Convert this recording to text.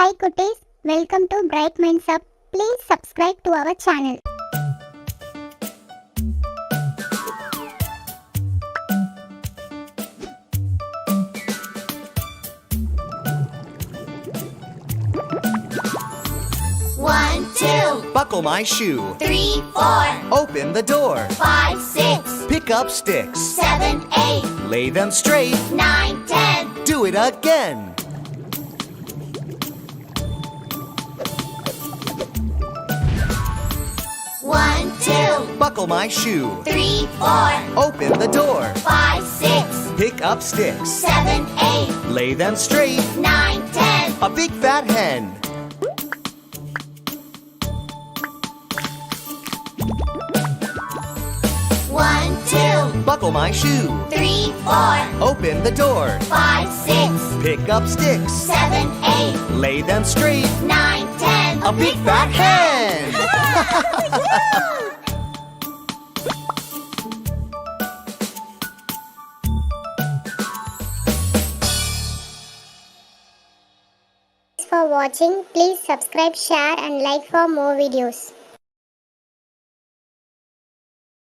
Hi Kutis, welcome to BrightMindsHub. Please subscribe to our channel. One, two, Buckle my shoe. 3, 4, Open the door. 5, 6, Pick up sticks. 7, 8, Lay them straight. 9, 10. Do it again. One, two, Buckle my shoe. 3, 4, Open the door. 5, 6, Pick up sticks. 7, 8, Lay them straight. 9, 10. A big fat hen. One, two, Buckle my shoe. 3, 4, Open the door. 5, 6, Pick up sticks. 7, 8, Lay them straight. 9, 10. A big fat hen. Thanks for watching. Please subscribe, share and like for more videos.